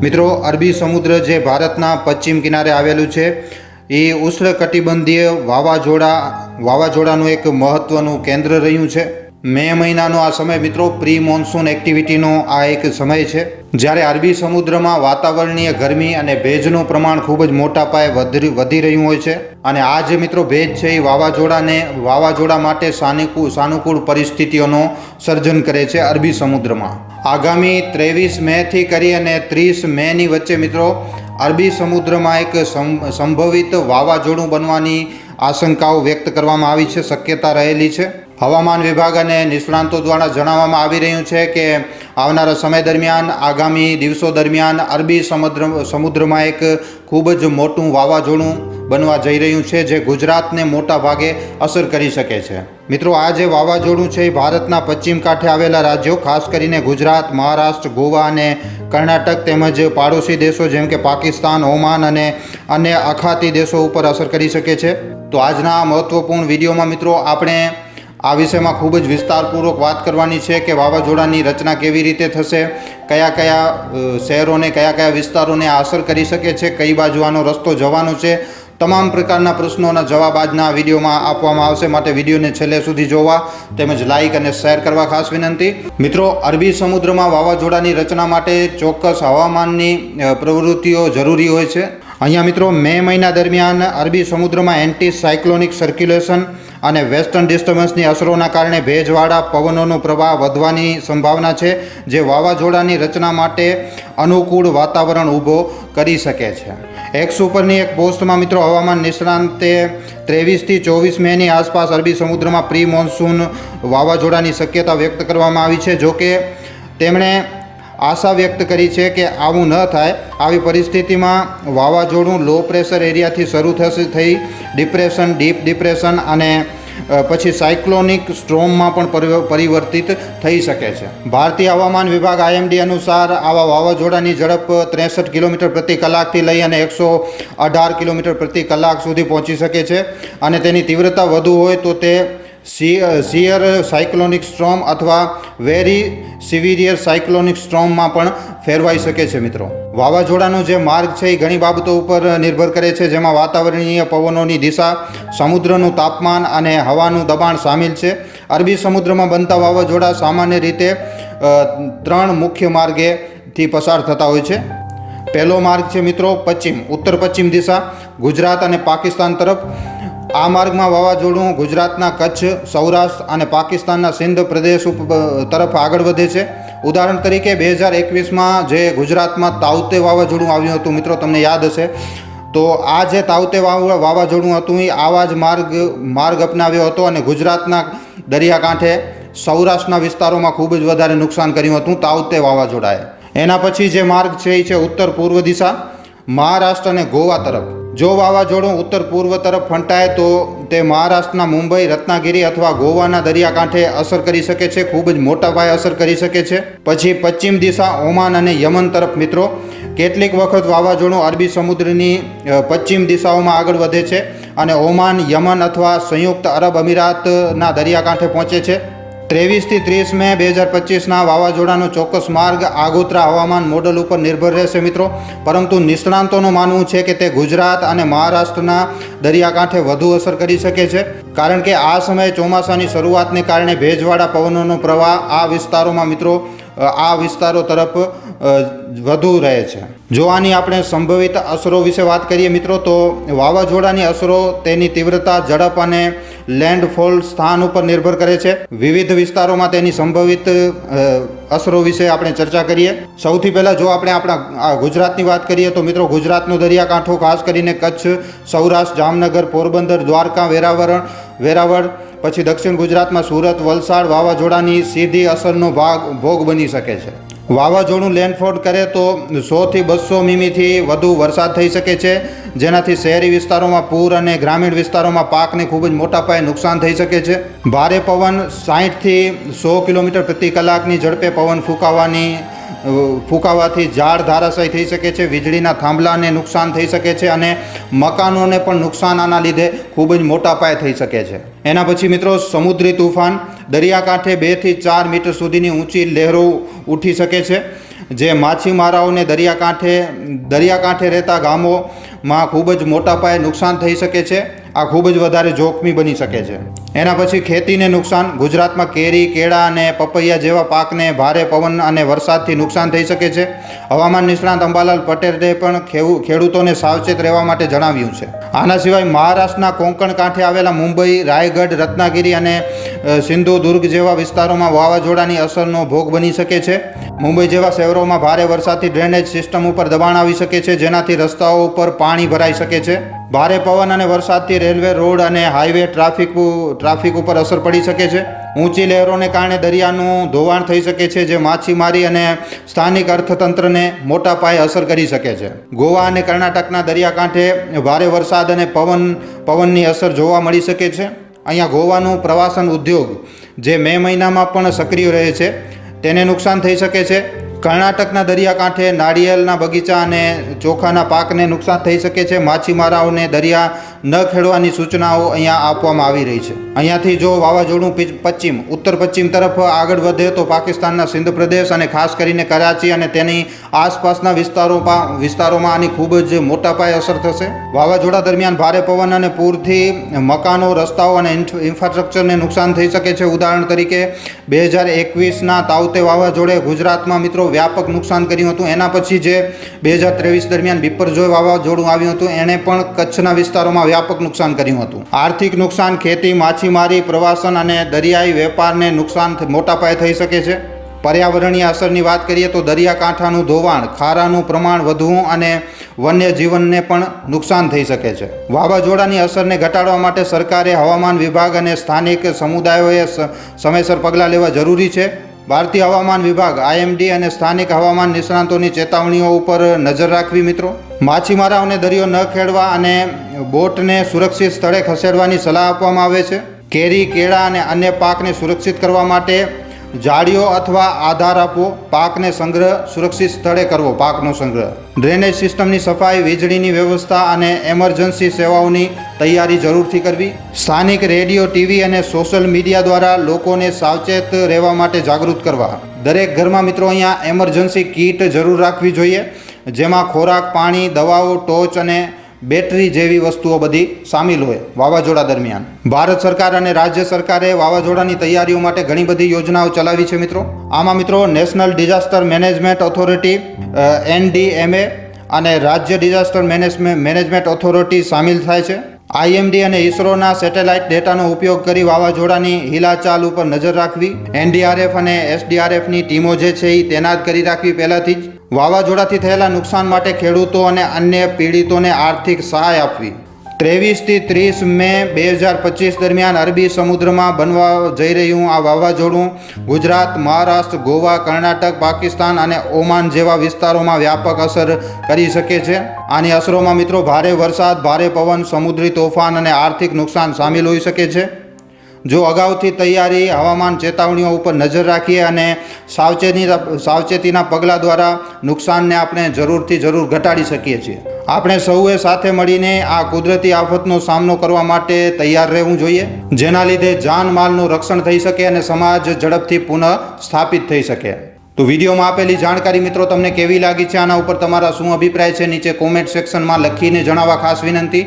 મિત્રો, અરબી સમુદ્ર જે ભારતના પશ્ચિમ કિનારે આવેલું છે એ ઉષ્ણકટિબંધીય વાવાઝોડાનું એક મહત્વનું કેન્દ્ર રહ્યું છે. મે મહિનાનો આ સમય મિત્રો પ્રી મોન્સૂન એક્ટિવિટીનો આ એક સમય છે, જ્યારે અરબી સમુદ્રમાં વાતાવરણીય ગરમી અને ભેજનું પ્રમાણ ખૂબ જ મોટા પાયે વધી રહ્યું હોય છે. અને આ જે મિત્રો ભેજ છે એ વાવાઝોડા માટે સાનુકૂળ પરિસ્થિતિઓનો સર્જન કરે છે અરબી સમુદ્રમાં. આગામી 23 મેથી કરી અને 30 મેની વચ્ચે મિત્રો અરબી સમુદ્રમાં એક સંભવિત વાવાઝોડું બનવાની આશંકાઓ વ્યક્ત કરવામાં આવી છે, શક્યતા રહેલી છે. હવામાન વિભાગ અને નિષ્ણાંતો દ્વારા જણાવવામાં આવી રહ્યું છે કે આવનારા સમય દરમિયાન, આગામી દિવસો દરમિયાન અરબી સમુદ્રમાં એક ખૂબ જ મોટું વાવાઝોડું બનવા જઈ રહ્યું છે, જે ગુજરાતને મોટા ભાગે અસર કરી શકે છે. મિત્રો, આ જે વાવાઝોડું છે એ ભારતના પશ્ચિમ કાંઠે આવેલા રાજ્યો, ખાસ કરીને ગુજરાત, મહારાષ્ટ્ર, ગોવા અને કર્ણાટક તેમજ પાડોશી દેશો જેમ કે પાકિસ્તાન, ઓમાન અને અન્ય અખાતી દેશો ઉપર અસર કરી શકે છે. તો આજના આ મહત્વપૂર્ણ વિડીયોમાં મિત્રો આપણે આ વિષયમાં ખૂબ જ વિસ્તારપૂર્વક વાત કરવાની છે કે વાવાઝોડાની રચના કેવી રીતે થશે, કયા શહેરોને, કયા વિસ્તારોને આ અસર કરી શકે છે, કઈ બાજુ આનો રસ્તો જવાનો છે. તમામ પ્રકારના પ્રશ્નોના જવાબ આજના વિડીયોમાં આપવામાં આવશે, માટે વિડીયોને છેલ્લે સુધી જોવા તેમજ લાઇક અને શેર કરવા ખાસ વિનંતી. મિત્રો, અરબી સમુદ્રમાં વાવાઝોડાની રચના માટે ચોક્કસ હવામાનની પ્રવૃત્તિઓ જરૂરી હોય છે. અહીંયા મિત્રો મે મહિના દરમિયાન અરબી સમુદ્રમાં એન્ટી સાયક્લોનિક સર્ક્યુલેશન અને વેસ્ટર્ન ડિસ્ટર્બન્સની અસરોના કારણે ભેજવાળા પવનોનો પ્રવાહ વધવાની સંભાવના છે, જે વાવાઝોડાની રચના માટે અનુકૂળ વાતાવરણ ઊભો કરી શકે છે. એક્સ ઉપરની એક પોસ્ટમાં મિત્રો હવામાન નિષ્ણાંતે 23 થી 24 મેની આસપાસ અરબી સમુદ્રમાં પ્રી મોન્સૂન વાવાઝોડાની શક્યતા વ્યક્ત કરવામાં આવી છે. જોકે તેમણે આશા વ્યક્ત કરી છે કે આવું ન થાય. આવી પરિસ્થિતિમાં વાવાઝોડું લો પ્રેશર એરિયાથી શરૂ થઈ ડિપ્રેશન, ડીપ ડિપ્રેશન અને પછી સાયક્લોનિક સ્ટ્રોમમાં પણ પરિવર્તિત થઈ શકે છે. ભારતીય હવામાન વિભાગ IMD અનુસાર આવા વાવાઝોડાની ઝડપ 63 કિલોમીટર પ્રતિ કલાકથી લઈ અને 118 કિલોમીટર પ્રતિ કલાક સુધી પહોંચી શકે છે, અને તેની તીવ્રતા વધુ હોય તો તે સિયર સાયક્લોનિક સ્ટ્રોમ અથવા વેરી સિવિરિયર સાયક્લોનિક સ્ટ્રોમમાં પણ ફેરવાઈ શકે છે. મિત્રો, વાવાઝોડાનો જે માર્ગ છે એ ઘણી બાબતો ઉપર નિર્ભર કરે છે, જેમાં વાતાવરણીય પવનોની દિશા, સમુદ્રનું તાપમાન અને હવાનું દબાણ સામેલ છે. અરબી સમુદ્રમાં બનતા વાવાઝોડા સામાન્ય રીતે 3 મુખ્ય માર્ગેથી પસાર થતા હોય છે. પહેલો માર્ગ છે મિત્રો ઉત્તર પશ્ચિમ દિશા, ગુજરાત અને પાકિસ્તાન તરફ. આ માર્ગમાં વાવાઝોડું ગુજરાતના કચ્છ, સૌરાષ્ટ્ર અને પાકિસ્તાનના સિંધ પ્રદેશ તરફ આગળ વધે છે. ઉદાહરણ તરીકે 2021માં જે ગુજરાતમાં તાઉતે વાવાઝોડું આવ્યું હતું મિત્રો, તમને યાદ હશે. તો આ જે તાઉતે વાવાઝોડું હતું એ આવા જ માર્ગ અપનાવ્યો હતો અને ગુજરાતના દરિયાકાંઠે સૌરાષ્ટ્રના વિસ્તારોમાં ખૂબ જ વધારે નુકસાન કર્યું હતું તાઉતે વાવાઝોડાએ. એના પછી જે માર્ગ છે એ છે ઉત્તર પૂર્વ દિશા, મહારાષ્ટ્ર અને ગોવા તરફ. જો વાવાઝોડું ઉત્તર પૂર્વ તરફ ફંટાય તો તે મહારાષ્ટ્રના મુંબઈ, રત્નાગીરી અથવા ગોવાના દરિયાકાંઠે અસર કરી શકે છે, ખૂબ જ મોટા પાયે અસર કરી શકે છે. પછી પશ્ચિમ દિશા, ઓમાન અને યમન તરફ. મિત્રો, કેટલીક વખત વાવાઝોડું અરબી સમુદ્રની પશ્ચિમ દિશાઓમાં આગળ વધે છે અને ઓમાન, યમન અથવા સંયુક્ત અરબ અમીરાતના દરિયાકાંઠે પહોંચે છે. 23 થી 30 મે 2025ના વાવાઝોડાનો ચોક્કસ માર્ગ આગોતરા હવામાન મોડલ ઉપર નિર્ભર રહેશે મિત્રો, પરંતુ નિષ્ણાંતોનું માનવું છે કે તે ગુજરાત અને મહારાષ્ટ્રના દરિયાકાંઠે વધુ અસર કરી શકે છે, કારણ કે આ સમયે ચોમાસાની શરૂઆતને કારણે ભેજવાળા પવનોનો પ્રવાહ આ વિસ્તારો તરફ વધુ રહે છે. જો આની આપણે સંભવિત અસરો વિશે વાત કરીએ મિત્રો, તો વાવાઝોડાની અસરો તેની તીવ્રતા, ઝડપ અને લેન્ડફોલ સ્થાન ઉપર નિર્ભર કરે છે. વિવિધ વિસ્તારોમાં તેની સંભવિત અસરો વિશે આપણે ચર્ચા કરીએ. સૌથી પહેલાં જો આપણે આપણા ગુજરાતની વાત કરીએ તો મિત્રો, ગુજરાતનો દરિયાકાંઠો ખાસ કરીને કચ્છ, સૌરાષ્ટ્ર, જામનગર, પોરબંદર, દ્વારકા, વેરાવળ, પછી દક્ષિણ ગુજરાતમાં સુરત, વલસાડ વાવાઝોડાની સીધી અસરનો ભોગ બની શકે છે. વાવાઝોડું લેન્ડફોલ કરે તો 100 થી 200 મીમીથી વધુ વરસાદ થઈ શકે છે, જેનાથી શહેરી વિસ્તારોમાં પૂર અને ગ્રામીણ વિસ્તારોમાં પાકને ખૂબ જ મોટા પાયે નુકસાન થઈ શકે છે. ભારે પવન 60 થી 100 કિલોમીટર પ્રતિ કલાકની ઝડપે પવન ફૂંકાવાથી ઝાડ ધરાશાયી થઈ શકે છે, વીજળીના થાંભલાને નુકસાન થઈ શકે છે અને મકાનોને પણ નુકસાન આના લીધે ખૂબ જ મોટા પાયે થઈ શકે છે. એના પછી મિત્રો સમુદ્રી તુફાન, દરિયાકાંઠે 2 થી 4 મીટર સુધીની ઊંચી લહેરો ઉઠી શકે છે. જે માછીમારાઓને દરિયાકાંઠે રહેતા ગામોમાં ખૂબ જ મોટા પાયે નુકસાન થઈ શકે છે. આ ખૂબ જ વધારે જોખમી બની શકે છે. એના પછી ખેતીને નુકસાન. ગુજરાતમાં કેરી, કેળા અને પપૈયા જેવા પાકને ભારે પવન અને વરસાદથી નુકસાન થઈ શકે છે. હવામાન નિષ્ણાત અંબાલાલ પટેલે પણ ખેડૂતોને સાવચેત રહેવા માટે જણાવ્યું છે. આના સિવાય મહારાષ્ટ્રના કોંકણ કાંઠે આવેલા મુંબઈ, રાયગઢ, રત્નાગીરી અને સિંધુદુર્ગ જેવા વિસ્તારોમાં વાવાઝોડાની અસરનો ભોગ બની શકે છે. મુંબઈ જેવા શહેરોમાં ભારે વરસાદથી ડ્રેનેજ સિસ્ટમ ઉપર દબાણ આવી શકે છે, જેનાથી રસ્તાઓ ઉપર પાણી ભરાઈ શકે છે. ભારે પવન અને વરસાદથી રેલવે, રોડ અને હાઈવે ટ્રાફિક ઉપર અસર પડી શકે છે. ઊંચી લહેરોને કારણે દરિયાનું ધોવાણ થઈ શકે છે, જે માછીમારી અને સ્થાનિક અર્થતંત્રને મોટા પાયે અસર કરી શકે છે. ગોવા અને કર્ણાટકના દરિયાકાંઠે ભારે વરસાદ અને પવનની અસર જોવા મળી શકે છે. અહીંયા ગોવાનું પ્રવાસન ઉદ્યોગ, જે મે મહિનામાં પણ સક્રિય રહે છે, તેને નુકસાન થઈ શકે છે. કર્ણાટકના દરિયાકાંઠે નાળિયેરના બગીચા અને ચોખાના પાકને નુકસાન થઈ શકે છે. માછીમારાઓને દરિયા ન ખેડવાની સૂચનાઓ અહીંયા આપવામાં આવી રહી છે. અહીંયાથી જો વાવાઝોડું ઉત્તર પશ્ચિમ તરફ આગળ વધે તો પાકિસ્તાનના સિંધ પ્રદેશ અને ખાસ કરીને કરાચી અને તેની આસપાસના વિસ્તારોમાં આની ખૂબ જ મોટા પાયે અસર થશે. વાવાઝોડા દરમિયાન ભારે પવન અને પૂરથી મકાનો, રસ્તાઓ અને ઇન્ફ્રાસ્ટ્રક્ચરને નુકસાન થઈ શકે છે. ઉદાહરણ તરીકે 2021ના તાઉતે વાવાઝોડે ગુજરાતમાં મિત્રો વ્યાપક નુકસાન કર્યું હતું. એના પછી જે 2023 દરમિયાન બિપરજોય વાવાઝોડું આવ્યું હતું, એણે પણ કચ્છના વિસ્તારોમાં વ્યાપક નુકસાન કર્યું હતું. આર્થિક નુકસાન, ખેતી, માછીમારી, પ્રવાસન અને દરિયાઈ વેપારને નુકસાન મોટા પાયે થઈ શકે છે. પર્યાવરણીય અસરની વાત કરીએ તો દરિયાકાંઠાનું ધોવાણ, ખારાનું પ્રમાણ વધવું અને વન્યજીવનને પણ નુકસાન થઈ શકે છે. વાવાઝોડાની અસરને ઘટાડવા માટે સરકારે, હવામાન વિભાગ અને સ્થાનિક સમુદાયોએ સમયસર પગલાં લેવા જરૂરી છે. ભારતીય હવામાન વિભાગ, IMD અને સ્થાનિક હવામાન નિષ્ણાતોની ચેતવણીઓ ઉપર નજર રાખવી. મિત્રો, માછીમારાઓને દરિયો ન ખેડવા અને બોટને સુરક્ષિત સ્થળે ખસેડવાની સલાહ આપવામાં આવે છે. કેરી, કેળા અને અન્ય પાકને સુરક્ષિત કરવા માટે જાળીઓ અથવા આધાર આપવો. પાકને સુરક્ષિત સ્થળે કરવો. પાકનો સંગ્રહ, ડ્રેનેજ સિસ્ટમની સફાઈ, વીજળીની વ્યવસ્થા અને એમરજન્સી સેવાઓની તૈયારી જરૂરથી કરવી. સ્થાનિક રેડિયો, TV અને સોશિયલ મીડિયા દ્વારા લોકોને સાવચેત રહેવા માટે જાગૃત કરવા. દરેક ઘરમાં મિત્રો અહીંયા એમરજન્સી કીટ જરૂર રાખવી જોઈએ, જેમાં ખોરાક, પાણી, દવાઓ, ટોર્ચ અને બેટરી જેવી વસ્તુઓ બધી સામેલ હોય વાવાઝોડા દરમિયાન. ભારત સરકાર અને રાજ્ય સરકારે વાવાઝોડાની તૈયારીઓ માટે ઘણી બધી યોજનાઓ ચલાવી છે. મિત્રો, આમાં national disaster management authority NDMA અને રાજ્ય ડિઝાસ્ટર મેનેજમેન્ટ ઓથોરિટી સામેલ થાય છે. IMD અને ઇસરોના સેટેલાઇટ ડેટાનો ઉપયોગ કરી વાવાઝોડાની હિલાચાલ ઉપર નજર રાખવી. NDRF અને SDRFની ટીમો જે છે એ તૈનાત કરી રાખવી પહેલાંથી જ. વાવાઝોડાથી થયેલા નુકસાન માટે ખેડૂતો અને અન્ય પીડિતોને આર્થિક સહાય આપવી. 23 થી 30 મે 2025 દરમિયાન અરબી સમુદ્રમાં બનવા જઈ રહ્યું આ વાવાઝોડું ગુજરાત, મહારાષ્ટ્ર, ગોવા, કર્ણાટક, પાકિસ્તાન અને ઓમાન જેવા વિસ્તારોમાં વ્યાપક અસર કરી શકે છે. આની અસરોમાં મિત્રો ભારે વરસાદ, ભારે પવન, સમુદ્રી તોફાન અને આર્થિક નુકસાન સામેલ હોઈ શકે છે. જો અગાઉથી તૈયારી, હવામાન ચેતવણીઓ ઉપર નજર રાખીએ અને સાવચેતીના પગલાં દ્વારા નુકસાનને આપણે જરૂર ઘટાડી શકીએ છીએ. આપણે સૌએ સાથે મળીને આ કુદરતી આફતનો સામનો કરવા માટે તૈયાર રહેવું જોઈએ, જેના લીધે જાનમાલનું રક્ષણ થઈ શકે અને સમાજ ઝડપથી પુનઃ સ્થાપિત થઈ શકે. તો વિડીયોમાં આપેલી જાણકારી મિત્રો તમને કેવી લાગી છે, આના ઉપર તમારા શું અભિપ્રાય છે, નીચે કોમેન્ટ સેક્શનમાં લખીને જણાવવા ખાસ વિનંતી.